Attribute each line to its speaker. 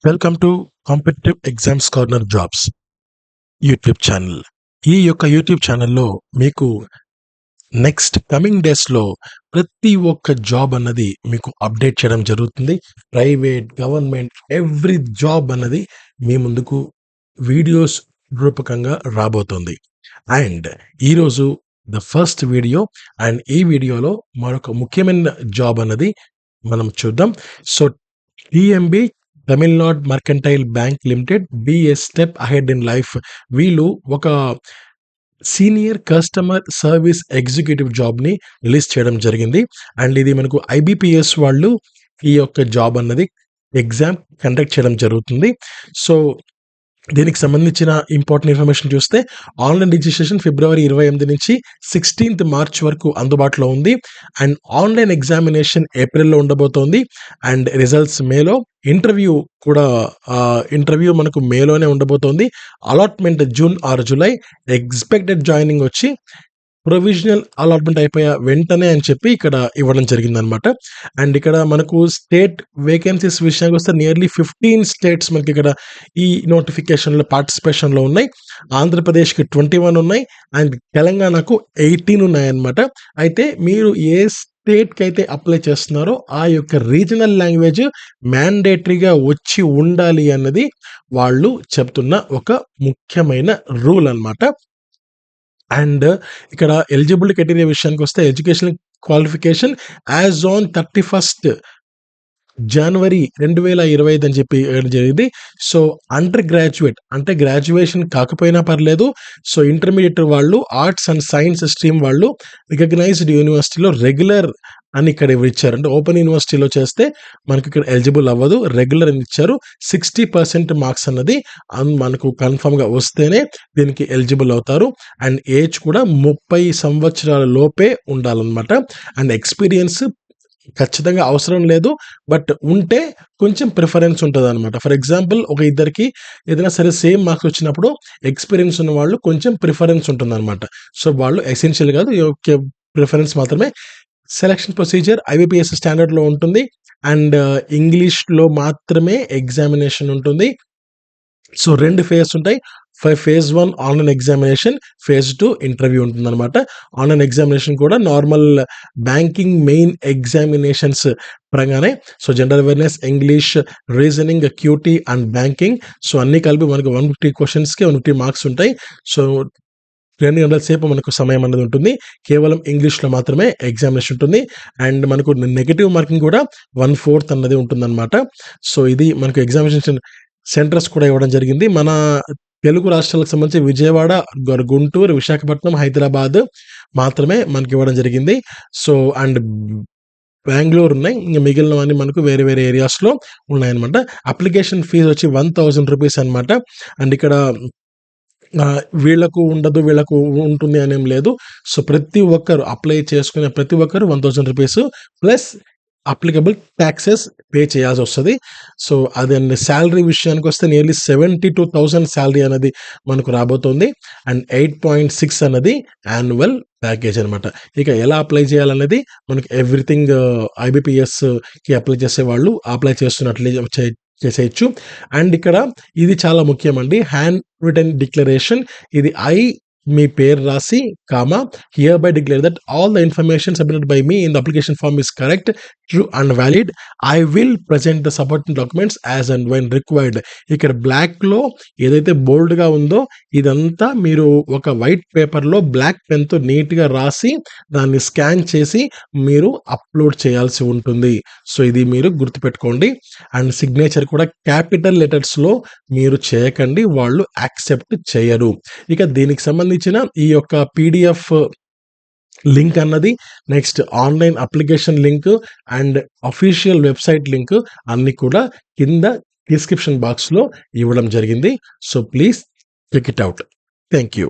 Speaker 1: Welcome to competitive exams corner jobs YouTube channel. ఈ యొక్క YouTube ఛానల్లో మీకు నెక్స్ట్ కమింగ్ డేస్లో ప్రతి ఒక్క జాబ్ అన్నది మీకు అప్డేట్ చేయడం జరుగుతుంది. ప్రైవేట్, గవర్నమెంట్, ఎవ్రీ జాబ్ అన్నది మీ ముందుకు వీడియోస్ రూపకంగా రాబోతుంది. అండ్ ఈరోజు ద ఫస్ట్ వీడియో, అండ్ ఈ వీడియోలో మరొక ముఖ్యమైన జాబ్ అన్నది మనం చూద్దాం. So TMB, Tamil Nadu mercantile bank limited, be a step ahead in life. వీళ్ళు ఒక సీనియర్ కస్టమర్ సర్వీస్ ఎగ్జిక్యూటివ్ జాబ్ని రిలీజ్ చేయడం జరిగింది. అండ్ ఇది మనకు ఐబిపిఎస్ వాళ్ళు ఈ యొక్క జాబ్ అన్నది ఎగ్జామ్ కండక్ట్ చేయడం జరుగుతుంది. సో దీనికి సంబంధించిన ఇంపార్టెంట్ ఇన్ఫర్మేషన్ చూస్తే, ఆన్లైన్ రిజిస్ట్రేషన్ ఫిబ్రవరి 28 నుంచి 16 మార్చ్ వరకు అందుబాటులో ఉంది. అండ్ ఆన్లైన్ ఎగ్జామినేషన్ ఏప్రిల్లో ఉండబోతోంది. అండ్ రిజల్ట్స్ మేలో, ఇంటర్వ్యూ మనకు మేలోనే ఉండబోతోంది. Allotment June or July. Expected joining వచ్చి ప్రొవిజనల్ అలాట్మెంట్ అయిపోయా వెంటనే అని చెప్పి ఇక్కడ ఇవ్వడం జరిగిందనమాట. అండ్ ఇక్కడ మనకు స్టేట్ వేకెన్సీస్ విషయానికి వస్తే నియర్లీ 15 స్టేట్స్ మనకి ఇక్కడ ఈ నోటిఫికేషన్లో పార్టిసిపేషన్లో ఉన్నాయి. ఆంధ్రప్రదేశ్కి 21 ఉన్నాయి, అండ్ తెలంగాణకు 18 ఉన్నాయన్నమాట. అయితే మీరు ఏ స్టేట్కి అయితే అప్లై చేస్తున్నారో ఆ యొక్క రీజనల్ లాంగ్వేజ్ మ్యాండేటరీగా వచ్చి ఉండాలి అన్నది వాళ్ళు చెప్తున్న ఒక ముఖ్యమైన రూల్ అన్నమాట. అండ్ ఇక్కడ ఎలిజిబిలిటీ క్రైటీరియా విషయానికి వస్తే, education qualification as on 31st జనవరి 2025 అని చెప్పి జరిగింది. సో అండర్ గ్రాడ్యుయేట్ అంటే గ్రాడ్యుయేషన్ కాకపోయినా పర్లేదు. సో ఇంటర్మీడియట్ వాళ్ళు, ఆర్ట్స్ అండ్ సైన్స్ స్ట్రీమ్ వాళ్ళు రికగ్నైజ్డ్ యూనివర్సిటీలో రెగ్యులర్ అని ఇక్కడ ఇచ్చారు. అంటే ఓపెన్ యూనివర్సిటీలో చేస్తే మనకి ఇక్కడ ఎలిజిబుల్ అవ్వదు, రెగ్యులర్ అని ఇచ్చారు. 60% మార్క్స్ అన్నది మనకు కన్ఫర్మ్గా వస్తేనే దీనికి ఎలిజిబుల్ అవుతారు. అండ్ ఏజ్ కూడా 30 సంవత్సరాల లోపే ఉండాలన్నమాట. అండ్ ఎక్స్పీరియన్స్ ఖచ్చితంగా అవసరం లేదు, బట్ ఉంటే కొంచెం ప్రిఫరెన్స్ ఉంటుంది అనమాట. ఫర్ ఎగ్జాంపుల్, ఒక ఇద్దరికి ఏదైనా సరే సేమ్ మార్క్స్ వచ్చినప్పుడు ఎక్స్పీరియన్స్ ఉన్న వాళ్ళు కొంచెం ప్రిఫరెన్స్ ఉంటుంది అనమాట. సో వాళ్ళు ఎసెన్షియల్ కాదు, ప్రిఫరెన్స్ మాత్రమే. సెలక్షన్ ప్రొసీజర్ ఐబిపిఎస్ స్టాండర్డ్లో ఉంటుంది. అండ్ ఇంగ్లీష్లో మాత్రమే ఎగ్జామినేషన్ ఉంటుంది. సో 2 ఫేజ్ ఉంటాయి. Phase 1 online examination, phase 2 interview ఉంటుందన్నమాట. ఆన్లైన్ ఎగ్జామినేషన్ కూడా నార్మల్ బ్యాంకింగ్ మెయిన్ ఎగ్జామినేషన్స్ పరంగానే. So general awareness, English, reasoning, QT and banking. So అన్నీ కలిపి మనకు 150 క్వశ్చన్స్కి 150 మార్క్స్ ఉంటాయి. సో 2 గంటల సేపు మనకు సమయం అనేది ఉంటుంది. కేవలం ఇంగ్లీష్లో మాత్రమే ఎగ్జామినేషన్ ఉంటుంది. అండ్ మనకు నెగిటివ్ మార్కింగ్ కూడా 1/4 అన్నది ఉంటుందన్నమాట. సో ఇది మనకు ఎగ్జామినేషన్ సెంటర్స్ కూడా ఇవ్వడం జరిగింది. మన తెలుగు రాష్ట్రాలకు సంబంధించి విజయవాడ, గుంటూరు, విశాఖపట్నం, హైదరాబాద్ మాత్రమే మనకి ఇవ్వడం జరిగింది. సో అండ్ బెంగళూరు ఉన్నాయి. ఇంకా మిగిలినవన్నీ మనకు వేరే వేరే ఏరియాస్లో ఉన్నాయన్నమాట. అప్లికేషన్ ఫీజు వచ్చి 1000 రూపీస్ అనమాట. అండ్ ఇక్కడ వీళ్ళకు ఉండదు, వీళ్ళకు ఉంటుంది అనేం లేదు. సో ప్రతి ఒక్కరు అప్లై చేసుకునే ప్రతి ఒక్కరు 1000 rupees plus applicable taxes pay చేయాల్సి వస్తుంది. సో అది శాలరీ విషయానికి వస్తే నియర్లీ 72,000 శాలరీ అనేది మనకు రాబోతుంది. అండ్ 8.6 అన్నది యాన్యువల్ ప్యాకేజ్ అనమాట. ఇక ఎలా అప్లై చేయాలనేది మనకి ఎవ్రీథింగ్ ఐబిపిఎస్కి అప్లై చేసే వాళ్ళు అప్లై చేస్తున్నట్లే చేసేయచ్చు. అండ్ ఇక్కడ ఇది చాలా ముఖ్యమండి, హ్యాండ్ రిటన్ డిక్లరేషన్. ఇది మీ పేరు రాసి comma, hereby declare that all the information submitted by me in the application form is correct, true and valid. I will present the supporting documents as and when required. ఇక్కడ బ్లాక్లో ఏదైతే బోల్డ్గా ఉందో ఇదంతా మీరు ఒక వైట్ పేపర్లో black పెన్తో నీట్గా రాసి దాన్ని స్కాన్ చేసి మీరు అప్లోడ్ చేయాల్సి ఉంటుంది. సో ఇది మీరు గుర్తుపెట్టుకోండి. అండ్ సిగ్నేచర్ కూడా క్యాపిటల్ లెటర్స్లో మీరు చేయకండి, వాళ్ళు యాక్సెప్ట్ చేయరు. ఇక దీనికి సంబంధించిన ఈ యొక్క పీడిఎఫ్ లింక్ అన్నది, next online application link and official website link అన్ని కూడా కింద డిస్క్రిప్షన్ బాక్స్లో ఇవ్వడం జరిగింది. So please check it out. Thank you.